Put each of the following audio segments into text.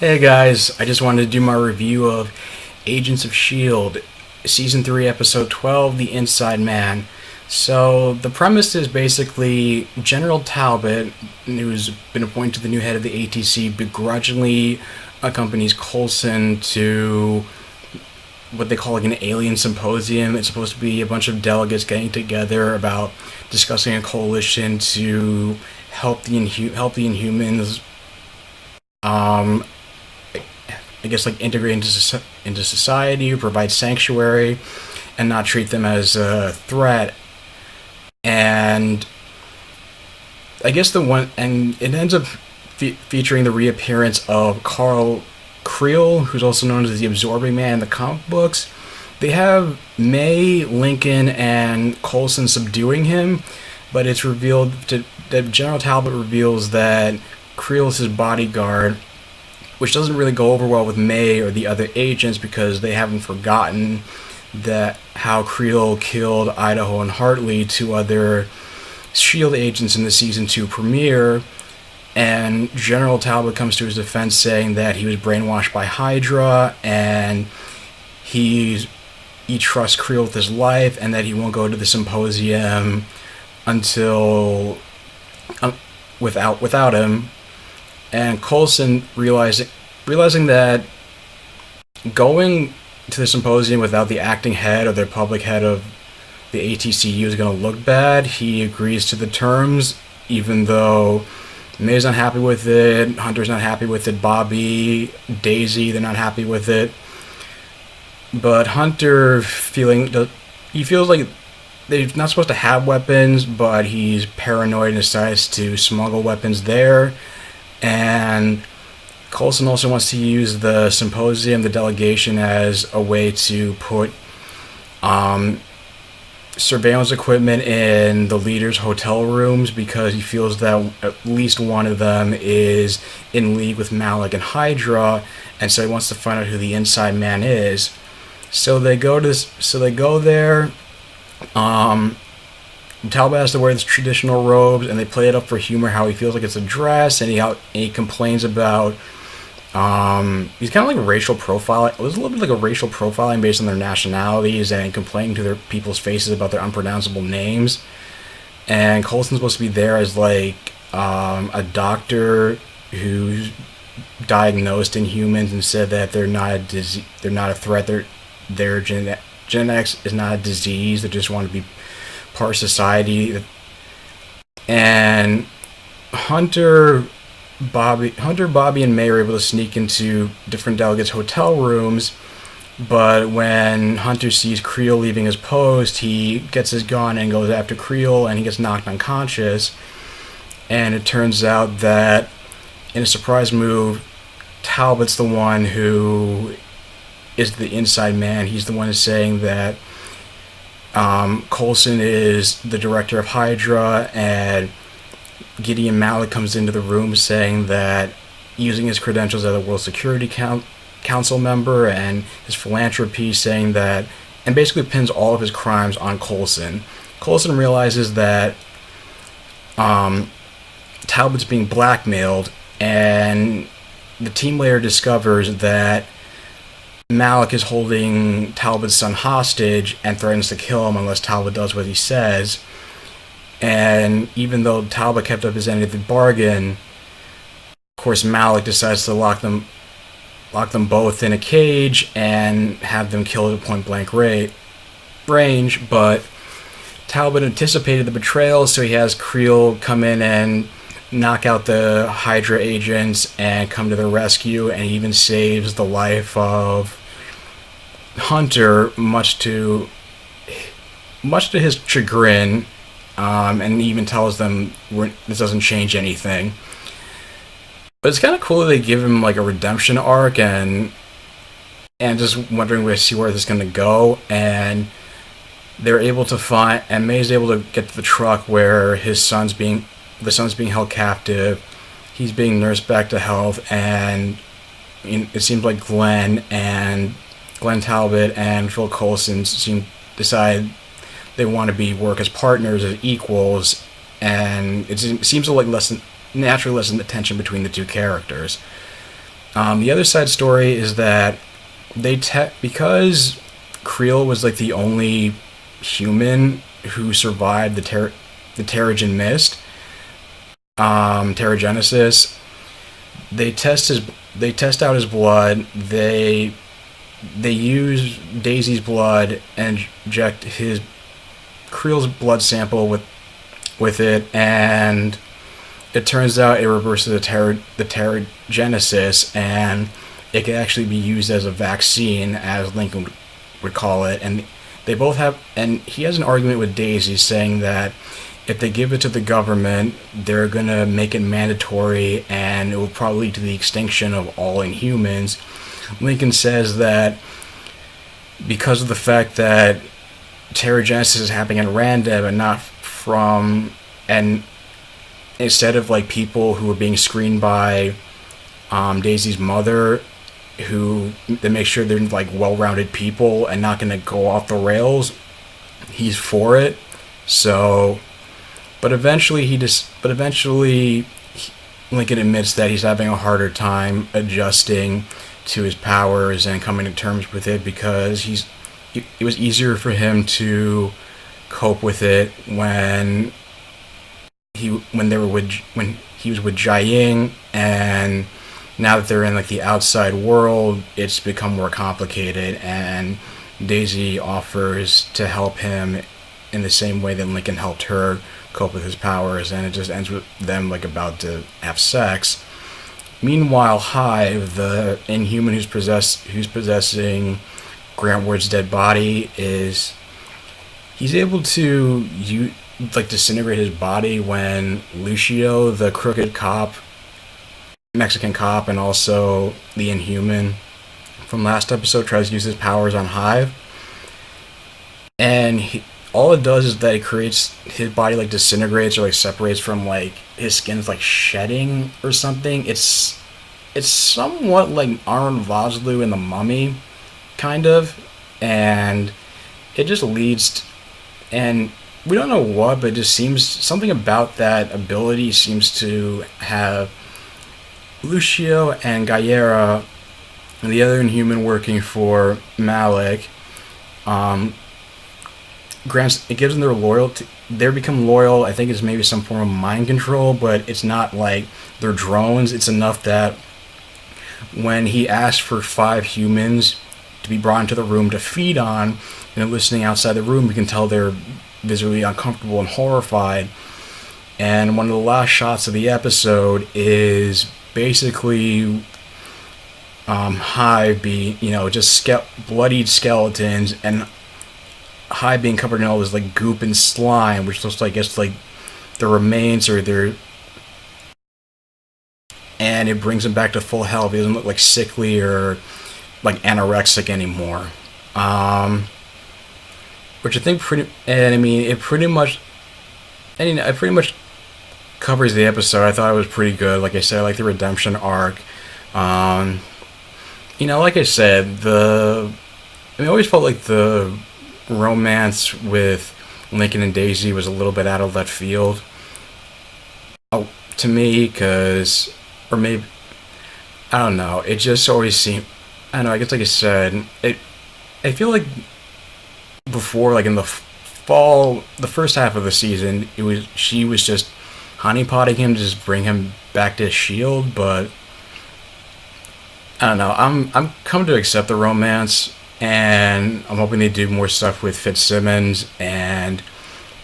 Hey guys, I just wanted to do my review of Agents of S.H.I.E.L.D. Season 3, Episode 12, The Inside Man. So, the premise is basically General Talbot, who's been appointed to the new head of the ATC, begrudgingly accompanies Coulson to what they call like an alien symposium. It's supposed to be a bunch of delegates getting together about discussing a coalition to help the Inhumans I guess like integrate into society, provide sanctuary, and not treat them as a threat. And I guess the one, and it ends up featuring the reappearance of Carl Creel, who's also known as the Absorbing Man in the comic books. They have May, Lincoln, and Coulson subduing him, but it's revealed that General Talbot reveals that Creel is his bodyguard, which doesn't really go over well with May or the other agents because they haven't forgotten that how Creel killed Idaho and Hartley, two other S.H.I.E.L.D. agents in the Season 2 premiere, and General Talbot comes to his defense saying that he was brainwashed by Hydra and he trusts Creel with his life and that he won't go to the symposium until without him. And Coulson realizing that going to the symposium without the acting head or the public head of the ATCU is going to look bad, he agrees to the terms, even though May's not happy with it, Hunter's not happy with it, Bobby, Daisy, they're not happy with it. But Hunter he feels like they're not supposed to have weapons, but he's paranoid and decides to smuggle weapons there. And Coulson also wants to use the symposium, the delegation, as a way to put surveillance equipment in the leaders' hotel rooms because he feels that at least one of them is in league with Malik and Hydra, and so he wants to find out who the inside man is. So they go there. Talbot has to wear his traditional robes, and they play it up for humor how he feels like it's a dress, and he complains about he's kind of like racial profiling. It was a little bit like a racial profiling based on their nationalities and complaining to their people's faces about their unpronounceable names. And Coulson's supposed to be there as like a doctor who's diagnosed Inhumans and said that they're not a threat. Their genetics is not a disease. They just want to be part of society. And Hunter, Bobby, and May are able to sneak into different delegates' hotel rooms, but when Hunter sees Creel leaving his post, he gets his gun and goes after Creel, and he gets knocked unconscious. And it turns out that in a surprise move, Talbot's the one who is the inside man. He's the one who's saying that Coulson is the director of Hydra, and Gideon Malik comes into the room saying that using his credentials as a World Security Council member and his philanthropy, saying that, and basically pins all of his crimes on Coulson. Coulson realizes that Talbot's being blackmailed, and the team later discovers that Malik is holding Talbot's son hostage and threatens to kill him unless Talbot does what he says. And even though Talbot kept up his end of the bargain, of course Malik decides to lock them both in a cage and have them killed at point blank range. But Talbot anticipated the betrayal, so he has Creel come in and knock out the Hydra agents and come to their rescue, and he even saves the life of Hunter, much to his chagrin, and he even tells them this doesn't change anything. But it's kind of cool that they give him like a redemption arc, and just wondering where this is going to go. And they're able to find, and May's able to get to the truck where the son's being held captive. He's being nursed back to health, and it seems like Glenn Talbot and Phil Coulson decide they want to work as partners, as equals, and it seems to like naturally lessen the tension between the two characters. The other side story is that because Creel was like the only human who survived the Terrigen Mist, Terrigenesis. They test out his blood. They use Daisy's blood and inject his Creel's blood sample with it, and it turns out it reverses the Terrigenesis, and it can actually be used as a vaccine, as Lincoln would call it. And they both have, and he has an argument with Daisy saying that if they give it to the government, they're gonna make it mandatory, and it will probably lead to the extinction of all Inhumans. Lincoln says that because of the fact that Terrigenesis is happening at random and not from, and instead of like people who are being screened by Daisy's mother, who they make sure they're like well-rounded people and not going to go off the rails, he's for it. So, but eventually Lincoln admits that he's having a harder time adjusting to his powers and coming to terms with it, because it was easier for him to cope with it when he was with Jiaying, and now that they're in like the outside world, it's become more complicated, and Daisy offers to help him in the same way that Lincoln helped her cope with his powers, and it just ends with them like about to have sex. Meanwhile, Hive, the Inhuman who's possessing Grant Ward's dead body, he's able to disintegrate his body when Lucio, the crooked cop, Mexican cop, and also the Inhuman from last episode, tries to use his powers on Hive. And all it does is that it creates his body like disintegrates or like separates from like his skin's like shedding or something. It's somewhat like Arnold Vosloo in The Mummy, kind of, and it just leads and we don't know what, but it just seems something about that ability seems to have Lucio and Galliera and the other Inhuman working for Malik. Grants, it gives them their loyalty. They become loyal. I think it's maybe some form of mind control, but it's not like they're drones. It's enough that when he asked for 5 humans to be brought into the room to feed on, and listening outside the room, we can tell they're visibly uncomfortable and horrified. And one of the last shots of the episode is basically Hive being, just bloodied skeletons, and Hive being covered in all this like goop and slime, which looks like it's like the remains or their, and it brings him back to full health. He doesn't look like sickly or like anorexic anymore. Which I think it pretty much covers the episode. I thought it was pretty good. Like I said, I like the redemption arc. Like I said, I always felt like the romance with Lincoln and Daisy was a little bit out of left field to me, or maybe, I don't know, it just always seemed, I don't know, I guess like I said, I feel like before, like in the fall, the first half of the season, she was just honeypotting him to just bring him back to S.H.I.E.L.D., but I don't know, I'm come to accept the romance, and I'm hoping they do more stuff with Fitzsimmons. And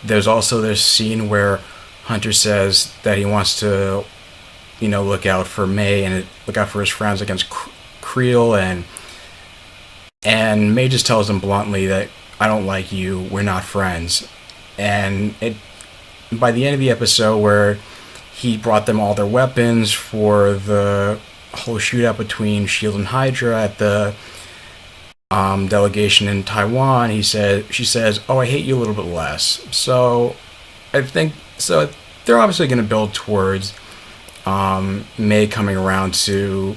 there's also this scene where Hunter says that he wants to, look out for May and look out for his friends against Creel, and May just tells him bluntly that I don't like you, we're not friends. And by the end of the episode, where he brought them all their weapons for the whole shootout between S.H.I.E.L.D. and Hydra at the delegation in Taiwan, she says, "Oh, I hate you a little bit less." So I think they're obviously going to build towards May coming around to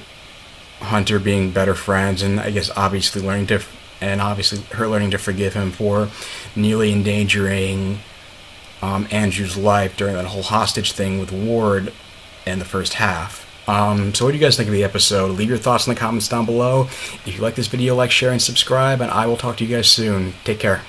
Hunter being better friends, and I guess obviously her learning to forgive him for nearly endangering Andrew's life during that whole hostage thing with Ward in the first half. So what do you guys think of the episode? Leave your thoughts in the comments down below. If you like this video, like, share, and subscribe, and I will talk to you guys soon. Take care.